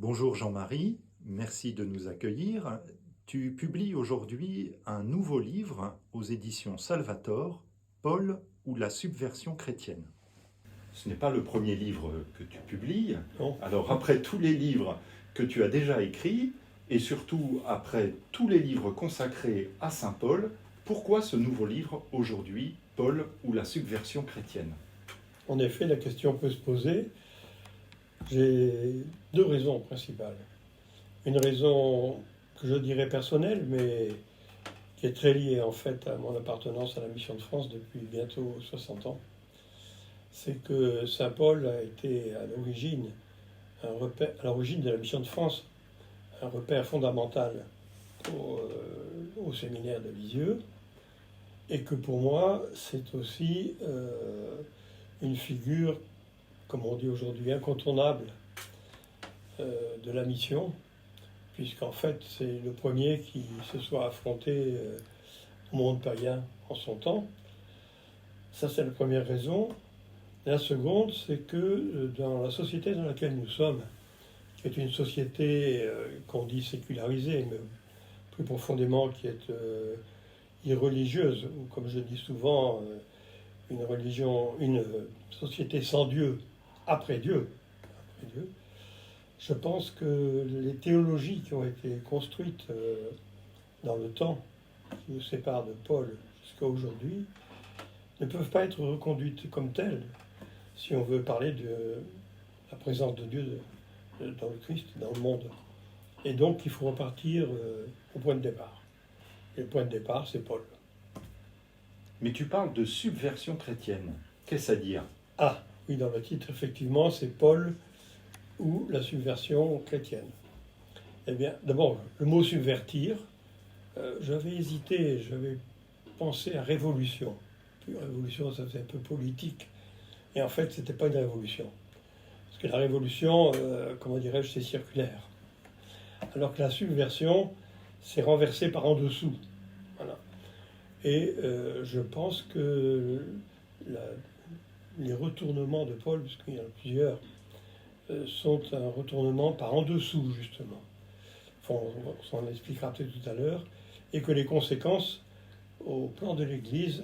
Bonjour Jean-Marie, merci de nous accueillir. Tu publies aujourd'hui un nouveau livre aux éditions Salvator, Paul ou la subversion chrétienne. Ce n'est pas le premier livre que tu publies. Non. Alors après tous les livres que tu as déjà écrits, et surtout après tous les livres consacrés à Saint Paul, pourquoi ce nouveau livre aujourd'hui, Paul ou la subversion chrétienne? En effet, la question peut se poser. J'ai deux raisons principales. Une raison que je dirais personnelle, mais qui est très liée en fait à mon appartenance à la Mission de France depuis bientôt 60 ans. C'est que Saint Paul a été à l'origine de la Mission de France, un repère fondamental au séminaire de Lisieux, et que pour moi, c'est aussi une figure, comme on dit aujourd'hui, incontournable de la mission, puisqu'en fait, c'est le premier qui se soit affronté au monde païen en son temps. Ça, c'est la première raison. La seconde, c'est que dans la société dans laquelle nous sommes, qui est une société qu'on dit sécularisée, mais plus profondément qui est irreligieuse, ou comme je dis souvent, une société sans Dieu, après Dieu, je pense que les théologies qui ont été construites dans le temps, qui nous séparent de Paul jusqu'à aujourd'hui, ne peuvent pas être reconduites comme telles si on veut parler de la présence de Dieu dans le Christ, dans le monde. Et donc il faut repartir au point de départ. Et le point de départ, c'est Paul. Mais tu parles de subversion chrétienne. Qu'est-ce à dire? Ah, oui, dans le titre, effectivement, c'est Paul ou la subversion chrétienne. Eh bien, d'abord, le mot subvertir, j'avais hésité, j'avais pensé à révolution. Puis révolution, ça faisait un peu politique. Et en fait, c'était pas une révolution. Parce que la révolution, comment dirais-je, c'est circulaire. Alors que la subversion, c'est renversé par en dessous. Voilà. Et je pense que les retournements de Paul, parce qu'il y en a plusieurs, sont un retournement par en dessous, justement. Enfin, on s'en expliquera peut-être tout à l'heure. Et que les conséquences, au plan de l'Église,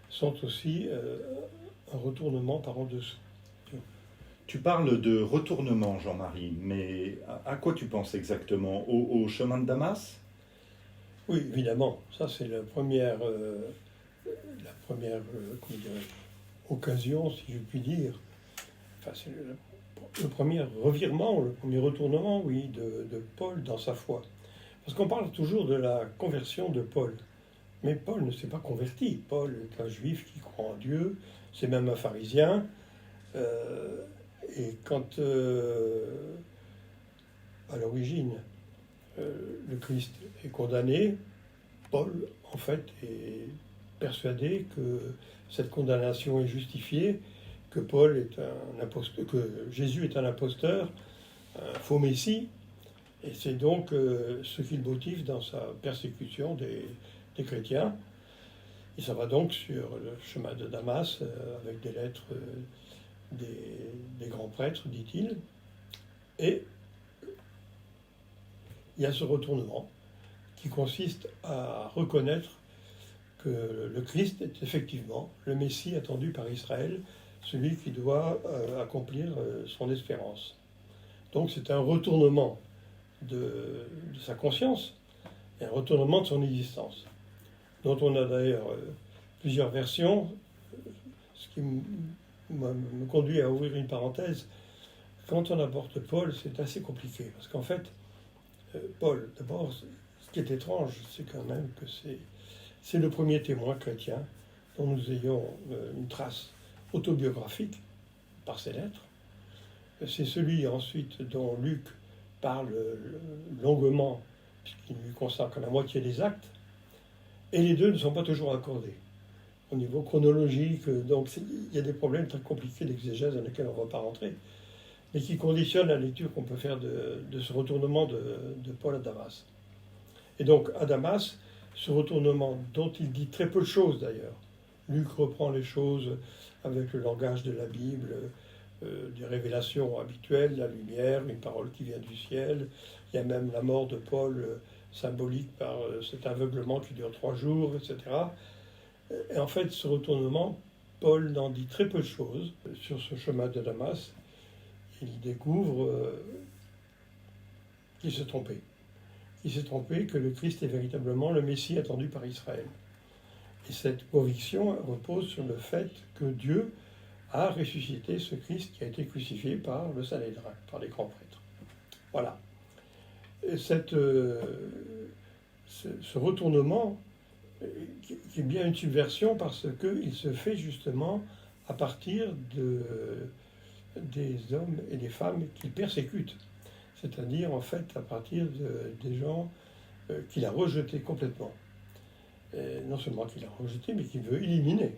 sont aussi un retournement par en dessous. Tu parles de retournement, Jean-Marie, mais à quoi tu penses exactement? Au chemin de Damas? Oui, évidemment. Ça, c'est la première comment dirais-je, occasion, si je puis dire. Enfin, c'est le premier revirement, le premier retournement, oui, de Paul dans sa foi. Parce qu'on parle toujours de la conversion de Paul. Mais Paul ne s'est pas converti. Paul est un juif qui croit en Dieu, c'est même un pharisien. Et quand, à l'origine, le Christ est condamné, Paul, en fait, est persuadé que cette condamnation est justifiée, que Paul est un imposteur, que Jésus est un imposteur, un faux messie, et c'est donc ce qui le motive dans sa persécution des chrétiens. Il s'en va donc sur le chemin de Damas avec des lettres des grands prêtres, dit-il, et il y a ce retournement qui consiste à reconnaître que le Christ est effectivement le Messie attendu par Israël, celui qui doit accomplir son espérance. Donc c'est un retournement de sa conscience et un retournement de son existence, dont on a d'ailleurs plusieurs versions, ce qui me conduit à ouvrir une parenthèse. Quand on aborde Paul, c'est assez compliqué, parce qu'en fait, Paul, d'abord, ce qui est étrange, c'est quand même que c'est le premier témoin chrétien dont nous ayons une trace autobiographique par ses lettres. C'est celui ensuite dont Luc parle longuement, puisqu'il lui consacre la moitié des actes, et les deux ne sont pas toujours accordés. Au niveau chronologique, donc il y a des problèmes très compliqués d'exégèse dans lesquels on ne va pas rentrer, mais qui conditionnent la lecture qu'on peut faire de ce retournement de Paul à Damas. Et donc à Damas, ce retournement dont il dit très peu de choses d'ailleurs, Luc reprend les choses avec le langage de la Bible, des révélations habituelles, la lumière, une parole qui vient du ciel. Il y a même la mort de Paul, symbolique par cet aveuglement qui dure 3 jours, etc. Et en fait, ce retournement, Paul n'en dit très peu de choses sur ce chemin de Damas. Il découvre qu'il s'est trompé. Il s'est trompé, que le Christ est véritablement le Messie attendu par Israël. Et cette conviction repose sur le fait que Dieu a ressuscité ce Christ qui a été crucifié par le Sanhédrin, par les grands prêtres. Voilà. Et ce retournement, qui est bien une subversion parce qu'il se fait justement à partir des hommes et des femmes qu'il persécute. C'est-à-dire, en fait, à partir des gens qu'il a rejetés complètement. Et non seulement qu'il a rejeté, mais qu'il veut éliminer.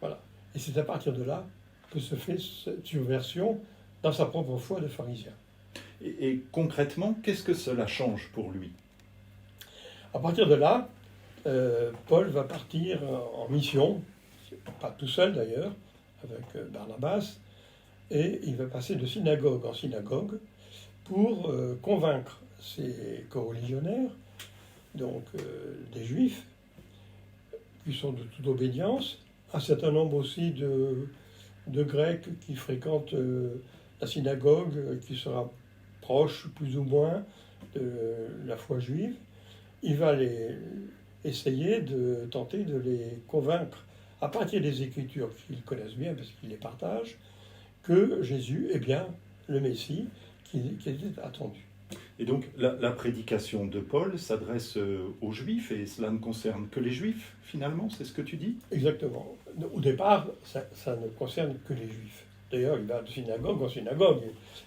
Voilà. Et c'est à partir de là que se fait cette subversion dans sa propre foi de pharisien. Et concrètement, qu'est-ce que cela change pour lui? À partir de là, Paul va partir en mission, pas tout seul d'ailleurs, avec Barnabas, et il va passer de synagogue en synagogue pour convaincre ses coreligionnaires, donc des Juifs, qui sont de toute obédience, un certain nombre aussi de Grecs qui fréquentent la synagogue, qui se rapprochent plus ou moins de la foi juive. Il va essayer de tenter de les convaincre, à partir des Écritures qu'ils connaissent bien, parce qu'ils les partagent, que Jésus est bien le Messie qui était attendu. Et donc la prédication de Paul s'adresse aux Juifs, et cela ne concerne que les Juifs, finalement, c'est ce que tu dis? Exactement. Au départ, ça ne concerne que les Juifs. D'ailleurs, il va de synagogue en synagogue,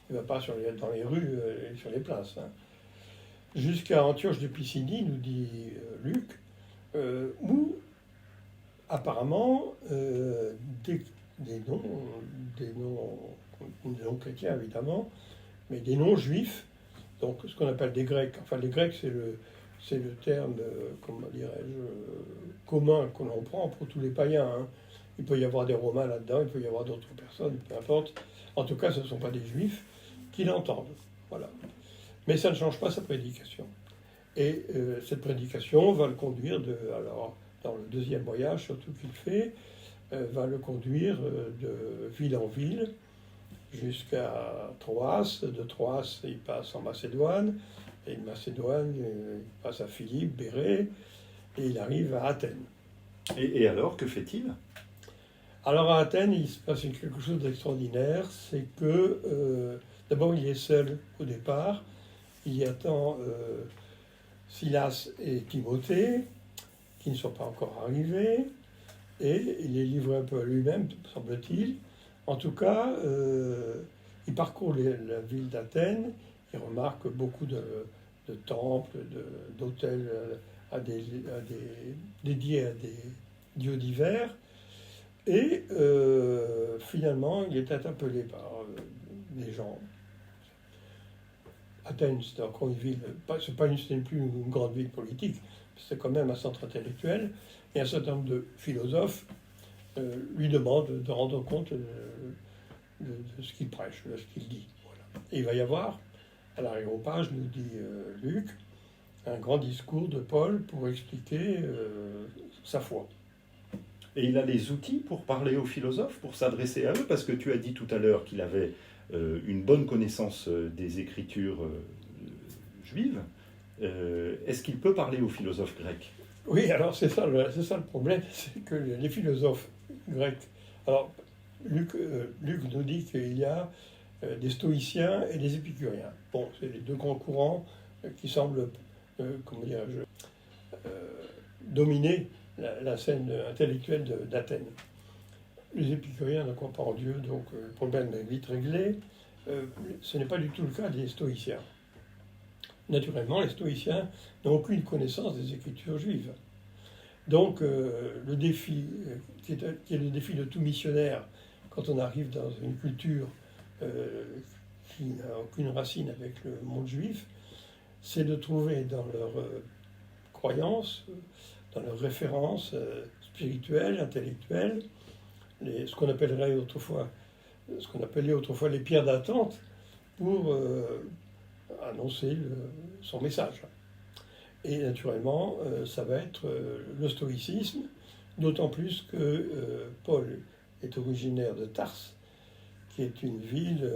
il ne va pas dans les rues, sur les places. Hein. Jusqu'à Antioche de Pisidie, nous dit Luc, où apparemment des noms chrétiens évidemment, mais des noms juifs, donc ce qu'on appelle des Grecs. Enfin, les Grecs, c'est le terme, comment dirais-je, commun qu'on en prend pour tous les païens. Hein. Il peut y avoir des Romains là-dedans, il peut y avoir d'autres personnes, peu importe. En tout cas, ce ne sont pas des Juifs qui l'entendent. Voilà. Mais ça ne change pas sa prédication. Et cette prédication va le conduire, dans le deuxième voyage surtout qu'il fait, va le conduire de ville en ville jusqu'à Troas. De Troas, il passe en Macédoine, et de Macédoine, il passe à Philippe, Bérée, et il arrive à Athènes. Et alors, que fait-il? Alors à Athènes, il se passe quelque chose d'extraordinaire, c'est que d'abord il est seul au départ, il y attend Silas et Timothée, qui ne sont pas encore arrivés, et il est livré un peu à lui-même, semble-t-il. En tout cas, il parcourt la ville d'Athènes, il remarque beaucoup de temples, d'hôtels dédiés à des dieux divers, et finalement, il est interpellé par des gens. Athènes, c'était encore une ville, ce n'est plus une grande ville politique, c'est quand même un centre intellectuel, et un certain nombre de philosophes lui demandent de rendre compte de ce qu'il prêche, de ce qu'il dit. Voilà. Et il va y avoir, à l'aréopage, nous dit Luc, un grand discours de Paul pour expliquer sa foi. Et il a les outils pour parler aux philosophes, pour s'adresser à eux, parce que tu as dit tout à l'heure qu'il avait une bonne connaissance des écritures juives. Est-ce qu'il peut parler aux philosophes grecs? Oui, alors c'est ça le problème, c'est que les philosophes grecs... Alors, Luc nous dit qu'il y a des stoïciens et des épicuriens. Bon, c'est les deux grands courants qui semblent, dominer la scène intellectuelle d'Athènes. Les épicuriens ne croient pas en Dieu, donc le problème est vite réglé. Ce n'est pas du tout le cas des stoïciens. Naturellement, les stoïciens n'ont aucune connaissance des écritures juives. Donc, le défi, qui est le défi de tout missionnaire, quand on arrive dans une culture qui n'a aucune racine avec le monde juif, c'est de trouver dans leurs croyances, dans leurs références spirituelles, intellectuelles, ce qu'on appellerait autrefois ce qu'on appelait autrefois les pierres d'attente pour annoncer son message. Et naturellement, ça va être le stoïcisme, d'autant plus que Paul est originaire de Tarse, qui est une ville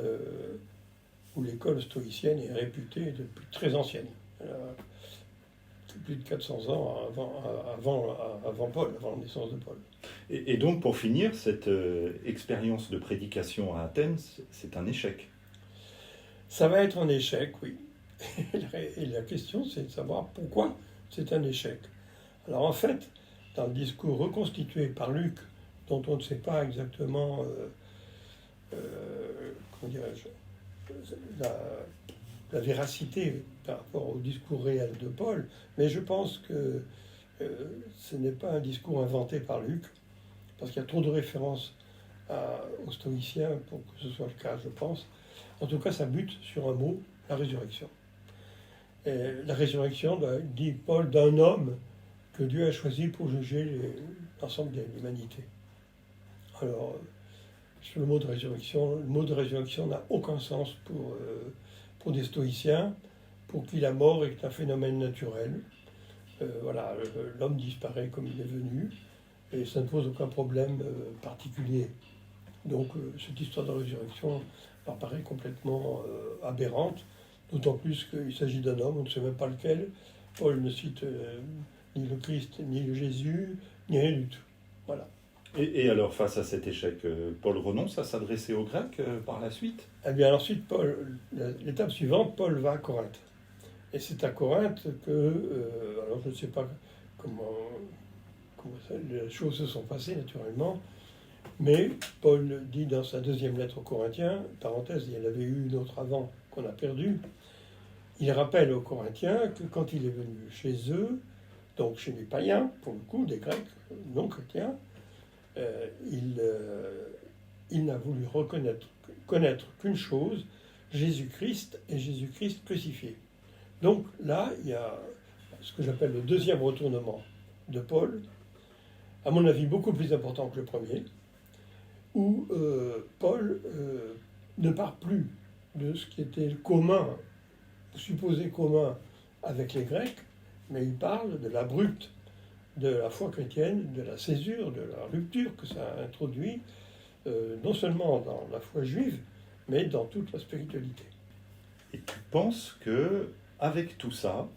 où l'école stoïcienne est réputée depuis très ancienne. Plus de 400 ans avant Paul, avant la naissance de Paul. Et donc, pour finir, cette expérience de prédication à Athènes, c'est un échec. Ça va être un échec, oui. Et la question, c'est de savoir pourquoi c'est un échec. Alors en fait, dans le discours reconstitué par Luc, dont on ne sait pas exactement, comment dirais-je, la véracité par rapport au discours réel de Paul, mais je pense que ce n'est pas un discours inventé par Luc, parce qu'il y a trop de références aux stoïciens pour que ce soit le cas, je pense. En tout cas, ça bute sur un mot, la résurrection. Et la résurrection, dit Paul, d'un homme que Dieu a choisi pour juger l'ensemble de l'humanité. Alors, sur le mot de résurrection n'a aucun sens pour des stoïciens, pour qui la mort est un phénomène naturel. Voilà, l'homme disparaît comme il est venu, et ça ne pose aucun problème particulier. Donc, cette histoire de résurrection leur paraît complètement aberrante, d'autant plus qu'il s'agit d'un homme, on ne sait même pas lequel. Paul ne cite ni le Christ, ni le Jésus, ni rien du tout. Voilà. Et alors, face à cet échec, Paul renonce à s'adresser aux Grecs par la suite? Eh bien, ensuite, l'étape suivante, Paul va à Corinthe. Et c'est à Corinthe que, alors je ne sais pas comment les choses se sont passées naturellement, mais Paul dit dans sa deuxième lettre aux Corinthiens, parenthèse, il y en avait eu une autre avant qu'on a perdue, il rappelle aux Corinthiens que quand il est venu chez eux, donc chez les païens, pour le coup, des Grecs non chrétiens, il n'a voulu connaître qu'une chose, Jésus-Christ et Jésus-Christ crucifié. Donc là, il y a ce que j'appelle le deuxième retournement de Paul, à mon avis beaucoup plus important que le premier, où Paul ne part plus de ce qui était commun, supposé commun avec les Grecs, mais il parle de l'abrupte de la foi chrétienne, de la césure, de la rupture que ça a introduit, non seulement dans la foi juive, mais dans toute la spiritualité. Et tu penses que, avec tout ça,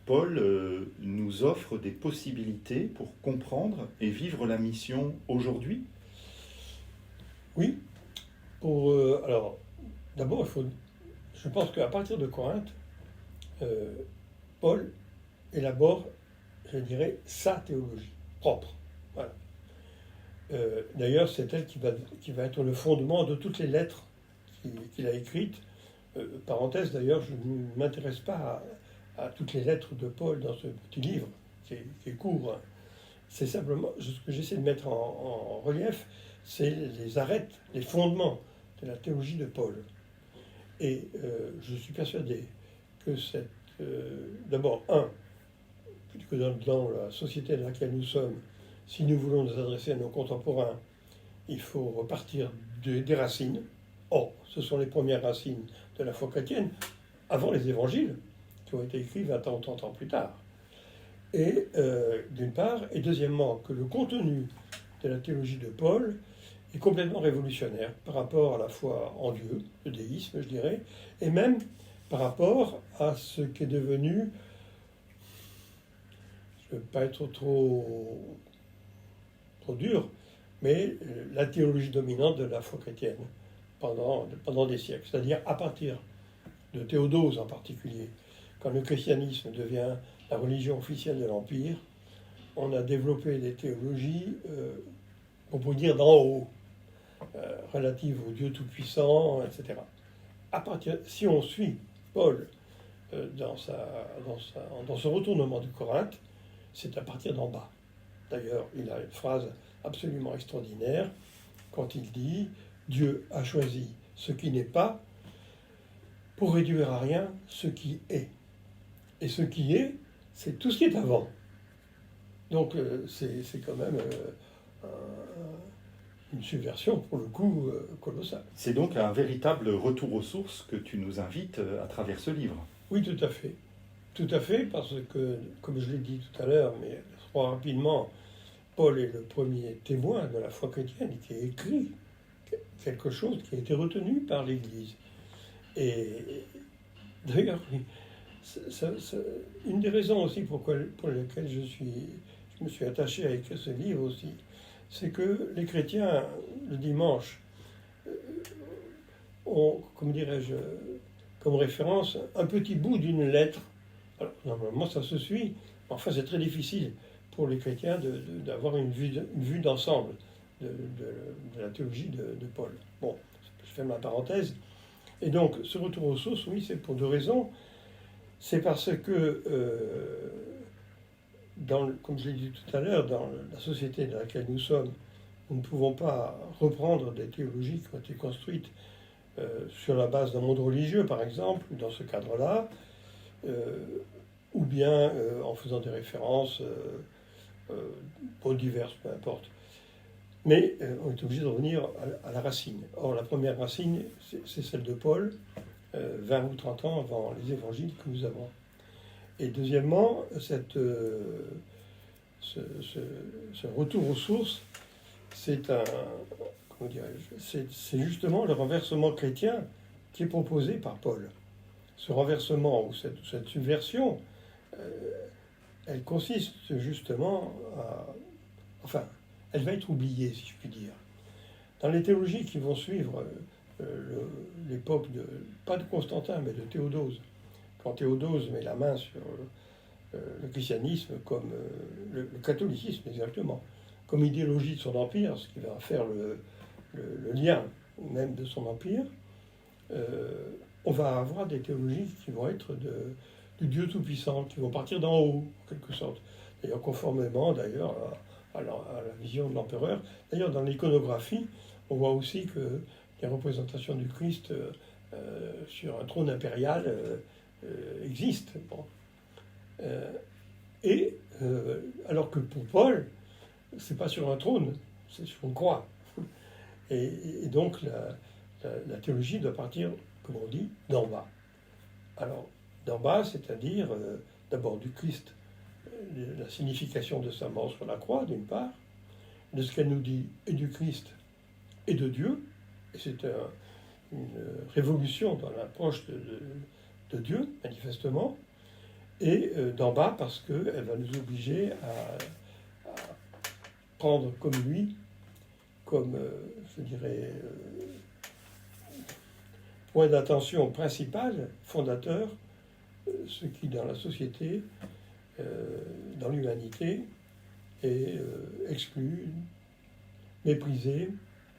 Paul nous offre des possibilités pour comprendre et vivre la mission aujourd'hui? Oui. Alors, d'abord, je pense qu'à partir de Corinthe, Paul élabore, je dirais, sa théologie propre. Voilà. D'ailleurs, c'est elle qui va être le fondement de toutes les lettres qu'il a écrites. Parenthèse, d'ailleurs, je ne m'intéresse pas à toutes les lettres de Paul dans ce petit livre, qui est court. Hein. C'est simplement, ce que j'essaie de mettre en relief, c'est les arêtes, les fondements de la théologie de Paul. Et je suis persuadé que d'abord, que dans la société dans laquelle nous sommes, si nous voulons nous adresser à nos contemporains, il faut repartir des racines. Or, ce sont les premières racines de la foi chrétienne, avant les évangiles, qui ont été écrits 20 ans, 30 ans plus tard. Et d'une part, et deuxièmement, que le contenu de la théologie de Paul est complètement révolutionnaire par rapport à la foi en Dieu, le déisme, je dirais, et même par rapport à ce qui est devenu, je ne veux pas être trop dur, mais la théologie dominante de la foi chrétienne pendant des siècles. C'est-à-dire à partir de Théodose en particulier, quand le christianisme devient la religion officielle de l'Empire, on a développé des théologies, on peut dire d'en haut, relatives au Dieu Tout-Puissant, etc. Si on suit Paul dans son retournement de Corinthe, c'est à partir d'en bas. D'ailleurs, il a une phrase absolument extraordinaire quand il dit « Dieu a choisi ce qui n'est pas pour réduire à rien ce qui est. » Et ce qui est, c'est tout ce qui est avant. Donc c'est quand même une subversion, pour le coup, colossale. C'est donc un véritable retour aux sources que tu nous invites à travers ce livre. Oui, tout à fait. Tout à fait, parce que, comme je l'ai dit tout à l'heure, mais trop rapidement, Paul est le premier témoin de la foi chrétienne qui a écrit quelque chose qui a été retenu par l'Église. Et d'ailleurs, une des raisons aussi pour lesquelles je me suis attaché à écrire ce livre aussi, c'est que les chrétiens, le dimanche, ont, comme dirais-je, comme référence, un petit bout d'une lettre. Alors, normalement, ça se suit. Enfin, c'est très difficile pour les chrétiens d'avoir une vue d'ensemble de la théologie de Paul. Bon, je ferme la parenthèse. Et donc, ce retour aux sources, oui, c'est pour deux raisons. C'est parce que, comme je l'ai dit tout à l'heure, dans la société dans laquelle nous sommes, nous ne pouvons pas reprendre des théologies qui ont été construites sur la base d'un monde religieux, par exemple, dans ce cadre-là, ou bien en faisant des références diverses, peu importe. Mais on est obligé de revenir à la racine. Or, la première racine, c'est celle de Paul, 20 ou 30 ans avant les évangiles que nous avons. Et deuxièmement, ce retour aux sources, c'est justement le renversement chrétien qui est proposé par Paul. Ce renversement ou cette subversion, elle consiste justement à... elle va être oubliée, si je puis dire. Dans les théologies qui vont suivre l'époque pas de Constantin, mais de Théodose, quand Théodose met la main sur le christianisme comme le catholicisme exactement, comme idéologie de son empire, ce qui va faire le lien même de son empire, on va avoir des théologies qui vont être du Dieu Tout-Puissant, qui vont partir d'en haut, en quelque sorte. D'ailleurs, conformément d'ailleurs à la vision de l'empereur. D'ailleurs, dans l'iconographie, on voit aussi que les représentations du Christ sur un trône impérial existent. Bon. Alors que pour Paul, c'est pas sur un trône, c'est sur une croix. Et donc la théologie doit partir, comme on dit, d'en bas. Alors, d'en bas, c'est-à-dire d'abord du Christ, la signification de sa mort sur la croix, d'une part, de ce qu'elle nous dit, et du Christ et de Dieu. Et c'est une révolution dans l'approche de Dieu, manifestement. Et d'en bas, parce qu'elle va nous obliger à prendre comme lui, comme, je dirais, point d'attention principal, fondateur, ce qui, dans la société, dans l'humanité, est exclu, méprisé,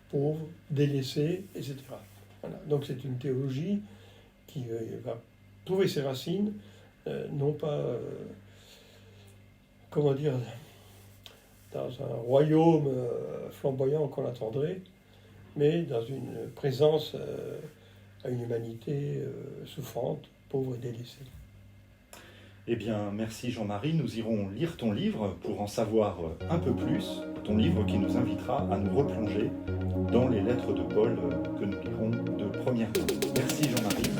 pauvre, délaissé, etc. Voilà. Donc c'est une théologie qui va trouver ses racines, non pas, comment dire, dans un royaume flamboyant qu'on attendrait, mais dans une présence à une humanité souffrante, pauvre et délaissée. Eh bien, merci Jean-Marie. Nous irons lire ton livre pour en savoir un peu plus. Ton livre qui nous invitera à nous replonger dans les lettres de Paul que nous lirons de première main. Merci Jean-Marie.